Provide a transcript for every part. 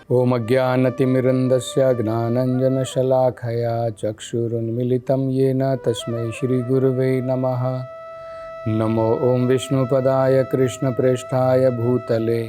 ओम अज्ञानतिमिरन्दस्य ज्ञानाञ्जनशलाखया चक्षुरुन्मिलितं येन तस्मै श्रीगुरुवे नमः। नमो ओं विष्णुपदाय कृष्णप्रेष्ठाय भूतले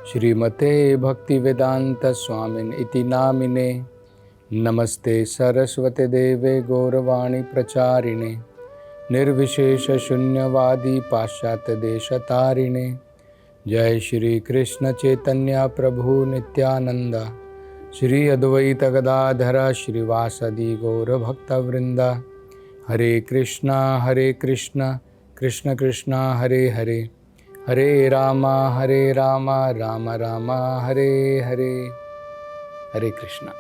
श्रीमते भक्तिवेदान्तस्वामिन् इति नामिने। नमस्ते सरस्वते देवे गौरवाणी प्रचारिणे निर्विशेषशून्यवादी पाश्चात्यदेशतारिणे। जय श्री कृष्ण चैतन्य प्रभु नित्यानंद श्री अद्वैत गदाधर श्रीवासदि गौरभक्तवृंद। हरे कृष्णा कृष्ण कृष्ण हरे हरे, हरे राम राम राम हरे हरे। हरे कृष्णा।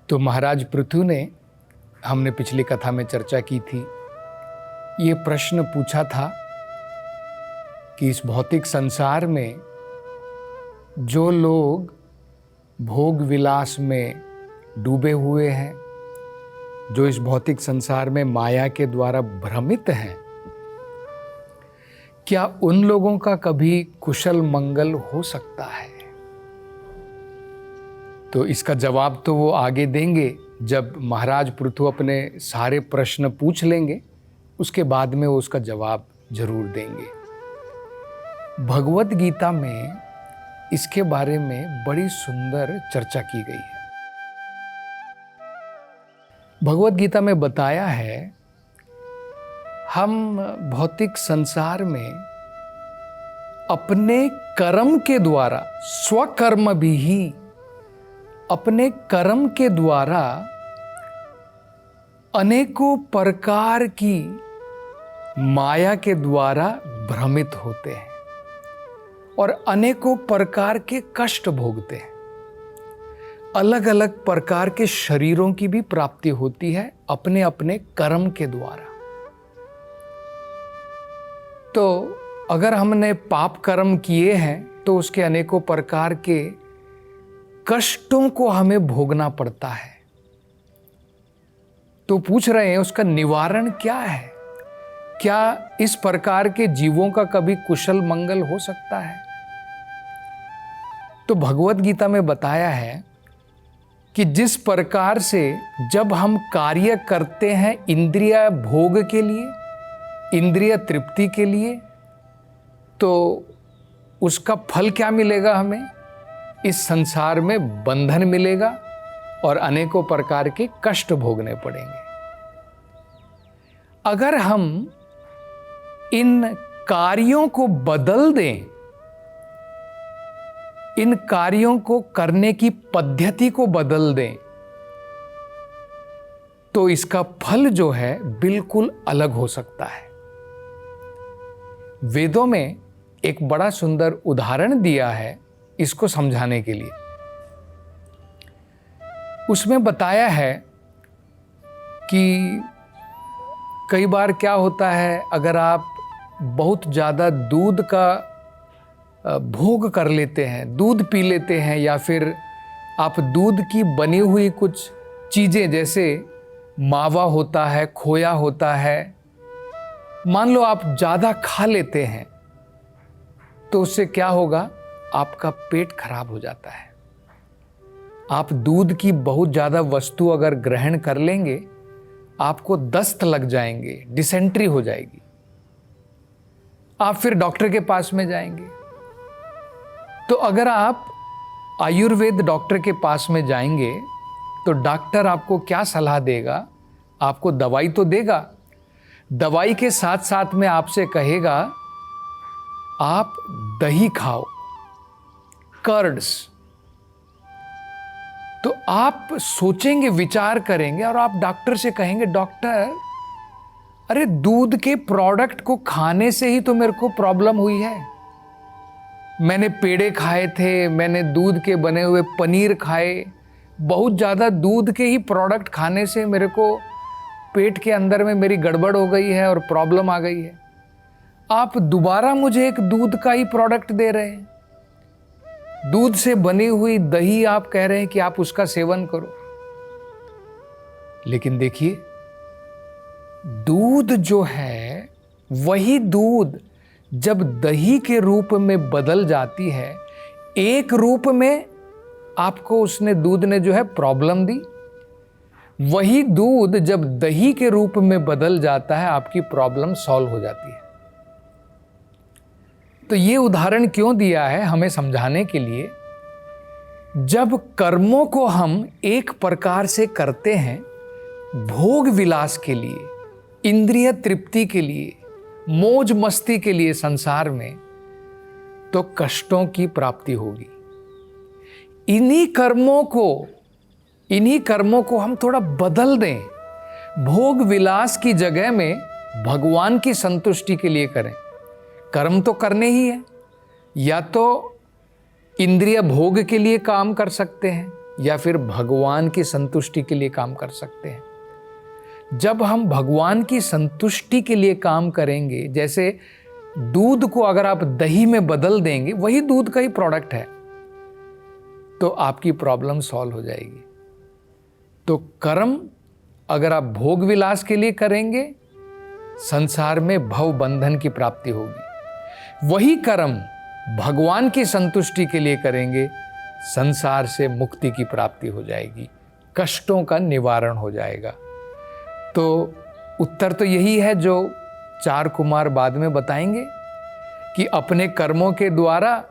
तो महाराज पृथु ने, हमने पिछली कथा में चर्चा की थी, ये प्रश्न पूछा था कि इस भौतिक संसार में जो लोग भोग विलास में डूबे हुए हैं, जो इस भौतिक संसार में माया के द्वारा भ्रमित हैं, क्या उन लोगों का कभी कुशल मंगल हो सकता है? तो इसका जवाब तो वो आगे देंगे जब महाराज पृथु अपने सारे प्रश्न पूछ लेंगे, उसके बाद में वो उसका जवाब जरूर देंगे। भगवत गीता में इसके बारे में बड़ी सुंदर चर्चा की गई है। भगवत गीता में बताया है, हम भौतिक संसार में अपने कर्म के द्वारा, स्वकर्म भी ही अपने कर्म के द्वारा अनेकों प्रकार की माया के द्वारा भ्रमित होते हैं और अनेकों प्रकार के कष्ट भोगते हैं। अलग अलग प्रकार के शरीरों की भी प्राप्ति होती है अपने अपने कर्म के द्वारा। तो अगर हमने पाप कर्म किए हैं तो उसके अनेकों प्रकार के कष्टों को हमें भोगना पड़ता है। तो पूछ रहे हैं उसका निवारण क्या है? क्या इस प्रकार के जीवों का कभी कुशल मंगल हो सकता है? तो भगवत गीता में बताया है कि जिस प्रकार से जब हम कार्य करते हैं इंद्रिय भोग के लिए, इंद्रिय तृप्ति के लिए, तो उसका फल क्या मिलेगा हमें? इस संसार में बंधन मिलेगा और अनेकों प्रकार के कष्ट भोगने पड़ेंगे। अगर हम इन कार्यों को बदल दें, इन कार्यों को करने की पद्धति को बदल दें, तो इसका फल जो है बिल्कुल अलग हो सकता है। वेदों में एक बड़ा सुंदर उदाहरण दिया है इसको समझाने के लिए। उसमें बताया है कि कई बार क्या होता है, अगर आप बहुत ज़्यादा दूध का भोग कर लेते हैं, दूध पी लेते हैं, या फिर आप दूध की बनी हुई कुछ चीज़ें जैसे मावा होता है, खोया होता है, मान लो आप ज़्यादा खा लेते हैं, तो उससे क्या होगा? आपका पेट खराब हो जाता है। आप दूध की बहुत ज़्यादा वस्तु अगर ग्रहण कर लेंगे, आपको दस्त लग जाएंगे, डिसेंट्री हो जाएगी। आप फिर डॉक्टर के पास में जाएंगे। तो अगर आप आयुर्वेद डॉक्टर के पास में जाएंगे तो डॉक्टर आपको क्या सलाह देगा? आपको दवाई तो देगा, दवाई के साथ साथ में आपसे कहेगा आप दही खाओ, कर्ड्स। तो आप सोचेंगे, विचार करेंगे और आप डॉक्टर से कहेंगे, डॉक्टर अरे दूध के प्रोडक्ट को खाने से ही तो मेरे को प्रॉब्लम हुई है। मैंने पेड़े खाए थे, मैंने दूध के बने हुए पनीर खाए, बहुत ज़्यादा दूध के ही प्रोडक्ट खाने से मेरे को पेट के अंदर में मेरी गड़बड़ हो गई है और प्रॉब्लम आ गई है। आप दोबारा मुझे एक दूध का ही प्रोडक्ट दे रहे हैं, दूध से बनी हुई दही आप कह रहे हैं कि आप उसका सेवन करो। लेकिन देखिए, दूध जो है वही दूध जब दही के रूप में बदल जाती है, एक रूप में आपको उसने दूध ने जो है प्रॉब्लम दी, वही दूध जब दही के रूप में बदल जाता है आपकी प्रॉब्लम सॉल्व हो जाती है। तो ये उदाहरण क्यों दिया है? हमें समझाने के लिए, जब कर्मों को हम एक प्रकार से करते हैं भोग विलास के लिए, इंद्रिय तृप्ति के लिए, मौज मस्ती के लिए संसार में, तो कष्टों की प्राप्ति होगी। इन्हीं कर्मों को हम थोड़ा बदल दें, भोग विलास की जगह में भगवान की संतुष्टि के लिए करें। कर्म तो करने ही है, या तो इंद्रिय भोग के लिए काम कर सकते हैं या फिर भगवान की संतुष्टि के लिए काम कर सकते हैं। जब हम भगवान की संतुष्टि के लिए काम करेंगे, जैसे दूध को अगर आप दही में बदल देंगे, वही दूध का ही प्रोडक्ट है, तो आपकी प्रॉब्लम सॉल्व हो जाएगी। तो कर्म अगर आप भोग विलास के लिए करेंगे, संसार में भव बंधन की प्राप्ति होगी। वही कर्म भगवान की संतुष्टि के लिए करेंगे, संसार से मुक्ति की प्राप्ति हो जाएगी, कष्टों का निवारण हो जाएगा। तो उत्तर तो यही है जो 4 कुमार बाद में बताएंगे कि अपने कर्मों के द्वारा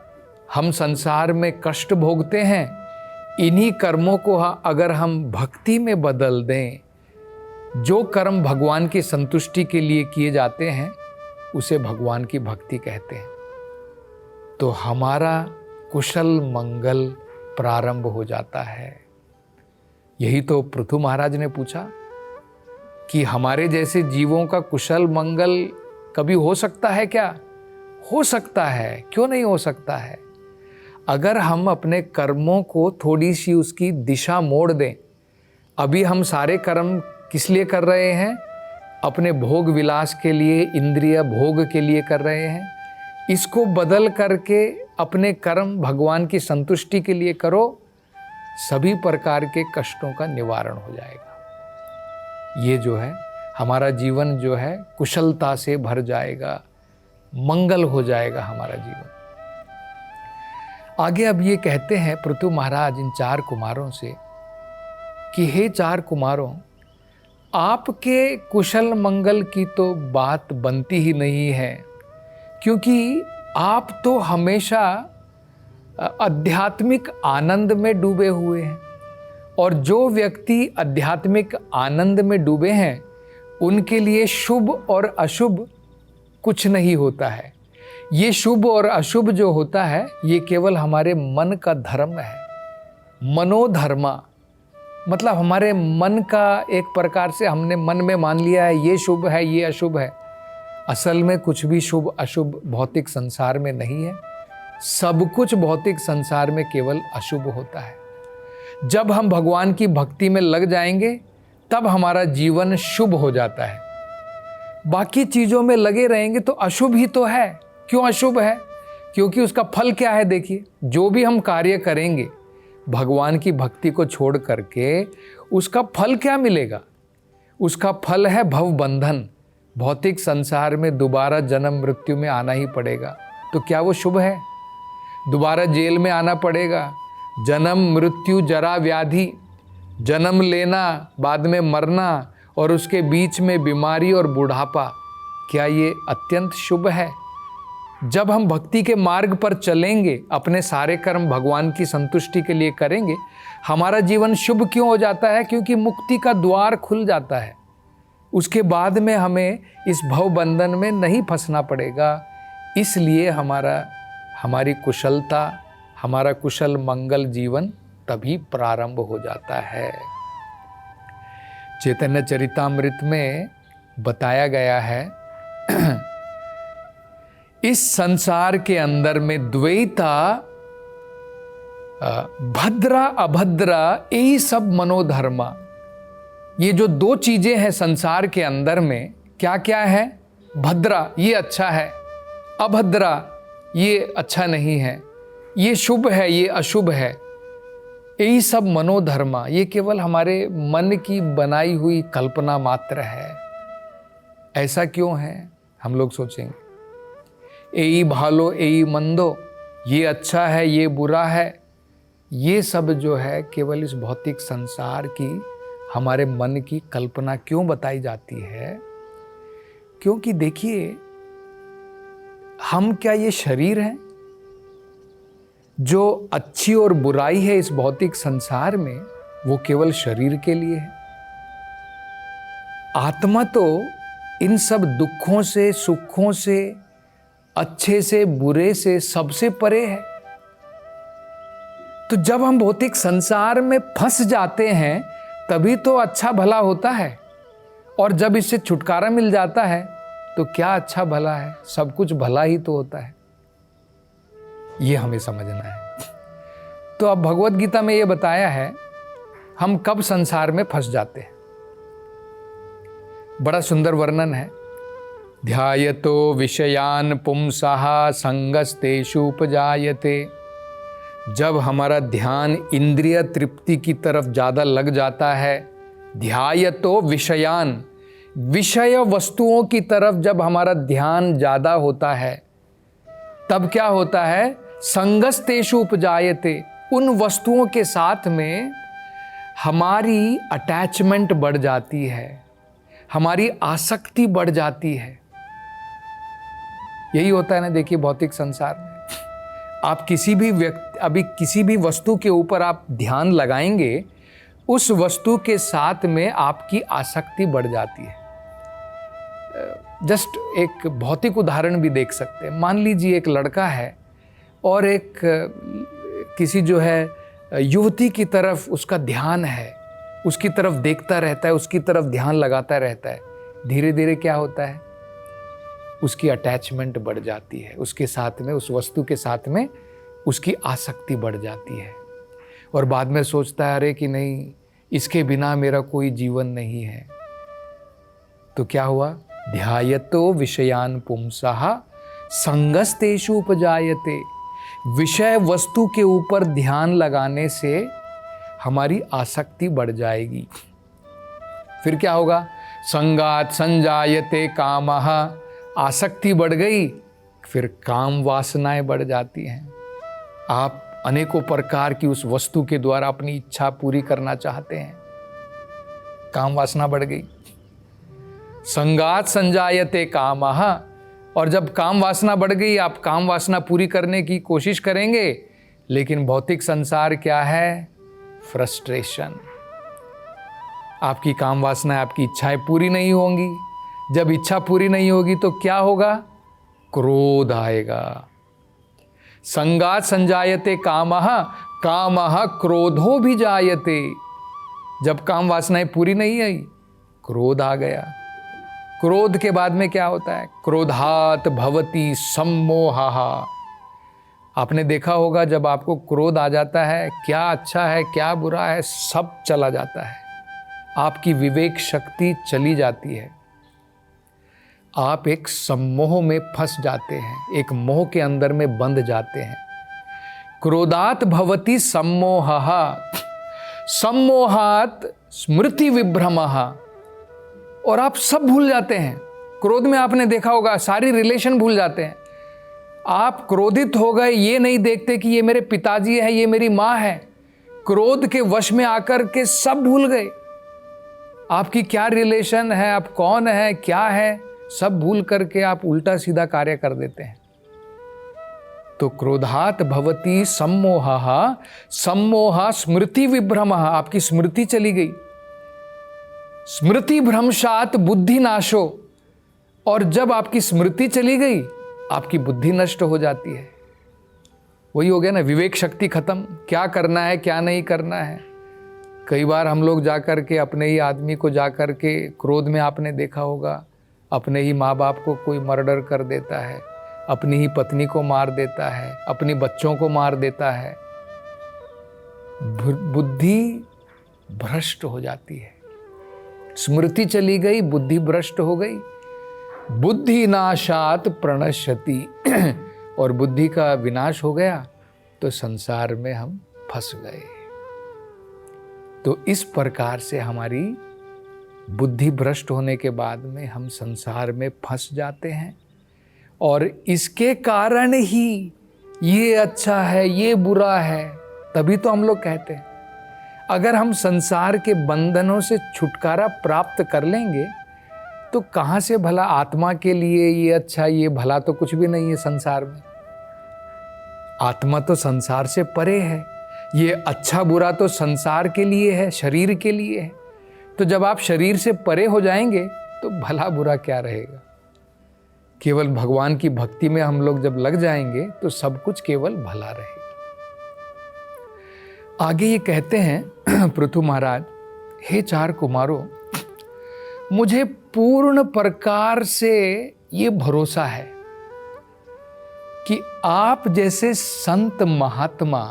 हम संसार में कष्ट भोगते हैं। इन्हीं कर्मों को अगर हम भक्ति में बदल दें, जो कर्म भगवान की संतुष्टि के लिए किए जाते हैं उसे भगवान की भक्ति कहते हैं, तो हमारा कुशल मंगल प्रारंभ हो जाता है। यही तो पृथु महाराज ने पूछा कि हमारे जैसे जीवों का कुशल मंगल कभी हो सकता है क्या? हो सकता है, क्यों नहीं हो सकता है? अगर हम अपने कर्मों को थोड़ी सी उसकी दिशा मोड़ दें। अभी हम सारे कर्म किस लिए कर रहे हैं? अपने भोग विलास के लिए, इंद्रिय भोग के लिए कर रहे हैं। इसको बदल करके अपने कर्म भगवान की संतुष्टि के लिए करो, सभी प्रकार के कष्टों का निवारण हो जाएगा। ये जो है हमारा जीवन जो है कुशलता से भर जाएगा, मंगल हो जाएगा हमारा जीवन। आगे अब ये कहते हैं पृथु महाराज इन 4 कुमारों से कि हे 4 कुमारों, आपके कुशल मंगल की तो बात बनती ही नहीं है, क्योंकि आप तो हमेशा आध्यात्मिक आनंद में डूबे हुए हैं, और जो व्यक्ति आध्यात्मिक आनंद में डूबे हैं उनके लिए शुभ और अशुभ कुछ नहीं होता है। ये शुभ और अशुभ जो होता है ये केवल हमारे मन का धर्म है, मनोधर्मा। मतलब हमारे मन का एक प्रकार से हमने मन में मान लिया है ये शुभ है ये अशुभ है। असल में कुछ भी शुभ अशुभ भौतिक संसार में नहीं है, सब कुछ भौतिक संसार में केवल अशुभ होता है। जब हम भगवान की भक्ति में लग जाएंगे तब हमारा जीवन शुभ हो जाता है। बाकी चीज़ों में लगे रहेंगे तो अशुभ ही तो है। क्यों अशुभ है? क्योंकि उसका फल क्या है? देखिए, जो भी हम कार्य करेंगे भगवान की भक्ति को छोड़ करके, उसका फल क्या मिलेगा? उसका फल है भव बंधन। भौतिक संसार में दोबारा जन्म मृत्यु में आना ही पड़ेगा। तो क्या वो शुभ है? दोबारा जेल में आना पड़ेगा, जन्म मृत्यु जरा व्याधि, जन्म लेना, बाद में मरना, और उसके बीच में बीमारी और बुढ़ापा, क्या ये अत्यंत शुभ है? जब हम भक्ति के मार्ग पर चलेंगे, अपने सारे कर्म भगवान की संतुष्टि के लिए करेंगे, हमारा जीवन शुभ क्यों हो जाता है? क्योंकि मुक्ति का द्वार खुल जाता है। उसके बाद में हमें इस भव बंधन में नहीं फंसना पड़ेगा। इसलिए हमारी कुशलता, हमारा कुशल मंगल जीवन तभी प्रारंभ हो जाता है। चैतन्य चरितामृत में बताया गया है इस संसार के अंदर में द्वैता, भद्रा अभद्रा, यही सब मनोधर्मा। ये जो 2 चीजें हैं संसार के अंदर में, क्या क्या है? भद्रा ये अच्छा है, अभद्रा ये अच्छा नहीं है, ये शुभ है ये अशुभ है। यही सब मनोधर्मा, ये केवल हमारे मन की बनाई हुई कल्पना मात्र है। ऐसा क्यों है? हम लोग सोचेंगे एई भालो एई मंदो, ये अच्छा है ये बुरा है, ये सब जो है केवल इस भौतिक संसार की हमारे मन की कल्पना क्यों बताई जाती है? क्योंकि देखिए, हम क्या ये शरीर हैं? जो अच्छी और बुराई है इस भौतिक संसार में, वो केवल शरीर के लिए है। आत्मा तो इन सब दुखों से, सुखों से, अच्छे से, बुरे से, सबसे परे है। तो जब हम भौतिक संसार में फंस जाते हैं, तभी तो अच्छा भला होता है, और जब इससे छुटकारा मिल जाता है तो क्या अच्छा भला है, सब कुछ भला ही तो होता है। ये हमें समझना है। तो अब भगवत गीता में ये बताया है हम कब संसार में फंस जाते हैं। बड़ा सुंदर वर्णन है। ध्यायतो विषयान पुंसः संगस्तेषु उपजायते। जब हमारा ध्यान इंद्रिय तृप्ति की तरफ ज़्यादा लग जाता है, ध्यायतो विषयान, विषय वस्तुओं की तरफ जब हमारा ध्यान ज़्यादा होता है, तब क्या होता है? संगस्तेषु उपजायते। उन वस्तुओं के साथ में हमारी अटैचमेंट बढ़ जाती है, हमारी आसक्ति बढ़ जाती है। यही होता है ना, देखिए भौतिक संसार में आप किसी भी वस्तु के ऊपर आप ध्यान लगाएंगे, उस वस्तु के साथ में आपकी आसक्ति बढ़ जाती है। जस्ट एक भौतिक उदाहरण भी देख सकते हैं। मान लीजिए एक लड़का है और एक किसी जो है युवती की तरफ उसका ध्यान है, उसकी तरफ देखता रहता है, उसकी तरफ ध्यान लगाता रहता है। धीरे धीरे क्या होता है? उसकी अटैचमेंट बढ़ जाती है, उसके साथ में, उस वस्तु के साथ में उसकी आसक्ति बढ़ जाती है, और बाद में सोचता है अरे कि नहीं, इसके बिना मेरा कोई जीवन नहीं है। तो क्या हुआ? ध्यायतो विषयान पुंसः संगस्तेषु उपजायते। विषय वस्तु के ऊपर ध्यान लगाने से हमारी आसक्ति बढ़ जाएगी। फिर क्या होगा? संगात संजायते कामः। आसक्ति बढ़ गई, फिर काम वासनाएं बढ़ जाती हैं। आप अनेकों प्रकार की उस वस्तु के द्वारा अपनी इच्छा पूरी करना चाहते हैं, काम वासना बढ़ गई। संगात संजायते कामः। और जब काम वासना बढ़ गई, आप काम वासना पूरी करने की कोशिश करेंगे, लेकिन भौतिक संसार क्या है? फ्रस्ट्रेशन। आपकी काम वासना, आपकी इच्छाएं पूरी नहीं होंगी। जब इच्छा पूरी नहीं होगी तो क्या होगा? क्रोध आएगा। संगात संजायते कामः, कामः क्रोधो भी जायते। जब काम वासनाएं पूरी नहीं आई, क्रोध आ गया। क्रोध के बाद में क्या होता है? क्रोधात भवति सम्मोहः। आपने देखा होगा जब आपको क्रोध आ जाता है, क्या अच्छा है क्या बुरा है सब चला जाता है, आपकी विवेक शक्ति चली जाती है, आप एक सम्मोह में फंस जाते हैं, एक मोह के अंदर में बंध जाते हैं। क्रोधात भवति सम्मोहः, सम्मोहात स्मृति विभ्रमः। और आप सब भूल जाते हैं। क्रोध में आपने देखा होगा सारी रिलेशन भूल जाते हैं। आप क्रोधित हो गए, ये नहीं देखते कि ये मेरे पिताजी है, ये मेरी माँ है। क्रोध के वश में आकर के सब भूल गए, आपकी क्या रिलेशन है, आप कौन है, क्या है, सब भूल करके आप उल्टा सीधा कार्य कर देते हैं। तो क्रोधात भवति सम्मोहः, सम्मोह स्मृति विभ्रमः। आपकी स्मृति चली गई। स्मृति भ्रंशात बुद्धि नाशो। और जब आपकी स्मृति चली गई, आपकी बुद्धि नष्ट हो जाती है। वही हो गया ना, विवेक शक्ति खत्म, क्या करना है क्या नहीं करना है। कई बार हम लोग जाकर के अपने ही आदमी को जाकर के क्रोध में, आपने देखा होगा, अपने ही माँ बाप को कोई मर्डर कर देता है, अपनी ही पत्नी को मार देता है, अपने बच्चों को मार देता है। बुद्धि भ्रष्ट हो जाती है, स्मृति चली गई, बुद्धि भ्रष्ट हो गई। बुद्धि नाशात प्रणश्यति। और बुद्धि का विनाश हो गया तो संसार में हम फंस गए। तो इस प्रकार से हमारी बुद्धि भ्रष्ट होने के बाद में हम संसार में फंस जाते हैं और इसके कारण ही ये अच्छा है, ये बुरा है, तभी तो हम लोग कहते हैं। अगर हम संसार के बंधनों से छुटकारा प्राप्त कर लेंगे तो कहाँ से भला आत्मा के लिए ये अच्छा ये भला तो कुछ भी नहीं है संसार में। आत्मा तो संसार से परे है, ये अच्छा बुरा तो संसार के लिए है, शरीर के लिए है। तो जब आप शरीर से परे हो जाएंगे तो भला बुरा क्या रहेगा। केवल भगवान की भक्ति में हम लोग जब लग जाएंगे तो सब कुछ केवल भला रहेगा। आगे ये कहते हैं पृथु महाराज, हे चार कुमारों, मुझे पूर्ण प्रकार से ये भरोसा है कि आप जैसे संत महात्मा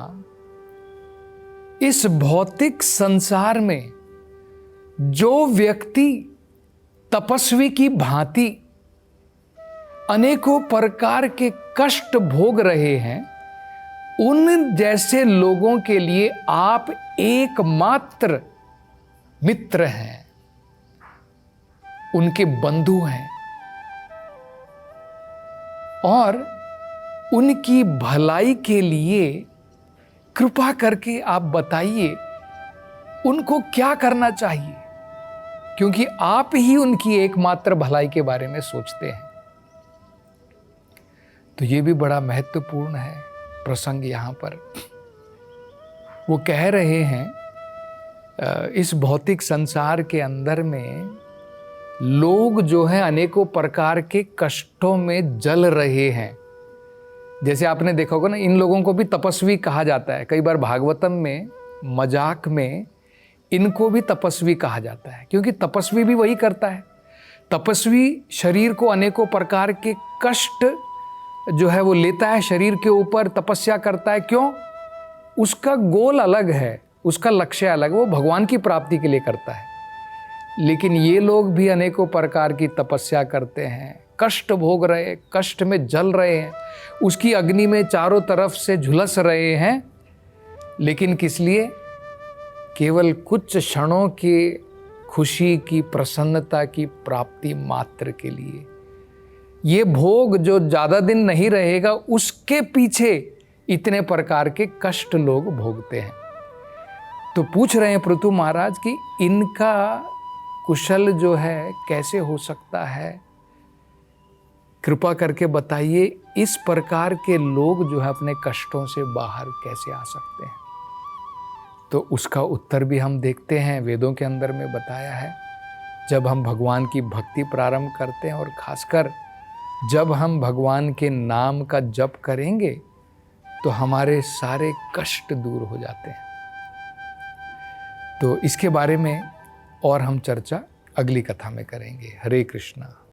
इस भौतिक संसार में जो व्यक्ति तपस्वी की भांति अनेकों प्रकार के कष्ट भोग रहे हैं, उन जैसे लोगों के लिए आप एकमात्र मित्र हैं, उनके बंधु हैं, और उनकी भलाई के लिए कृपा करके आप बताइए उनको क्या करना चाहिए, क्योंकि आप ही उनकी एकमात्र भलाई के बारे में सोचते हैं। तो ये भी बड़ा महत्वपूर्ण है प्रसंग। यहाँ पर वो कह रहे हैं इस भौतिक संसार के अंदर में लोग जो हैं अनेकों प्रकार के कष्टों में जल रहे हैं। जैसे आपने देखा होगा ना, इन लोगों को भी तपस्वी कहा जाता है। कई बार भागवतम में मजाक में इनको भी तपस्वी कहा जाता है, क्योंकि तपस्वी भी वही करता है। तपस्वी शरीर को अनेकों प्रकार के कष्ट जो है वो लेता है, शरीर के ऊपर तपस्या करता है। क्यों? उसका गोल अलग है, उसका लक्ष्य अलग है, वो भगवान की प्राप्ति के लिए करता है। लेकिन ये लोग भी अनेकों प्रकार की तपस्या करते हैं, कष्ट भोग रहे, कष्ट में जल रहे हैं, उसकी अग्नि में चारों तरफ से झुलस रहे हैं। लेकिन किस लिए? केवल कुछ क्षणों की खुशी की, प्रसन्नता की प्राप्ति मात्र के लिए। ये भोग जो ज़्यादा दिन नहीं रहेगा, उसके पीछे इतने प्रकार के कष्ट लोग भोगते हैं। तो पूछ रहे हैं पृथु महाराज कि इनका कुशल जो है कैसे हो सकता है, कृपा करके बताइए। इस प्रकार के लोग जो है अपने कष्टों से बाहर कैसे आ सकते हैं? तो उसका उत्तर भी हम देखते हैं, वेदों के अंदर में बताया है। जब हम भगवान की भक्ति प्रारंभ करते हैं और खासकर जब हम भगवान के नाम का जप करेंगे तो हमारे सारे कष्ट दूर हो जाते हैं। तो इसके बारे में और हम चर्चा अगली कथा में करेंगे। हरे कृष्णा।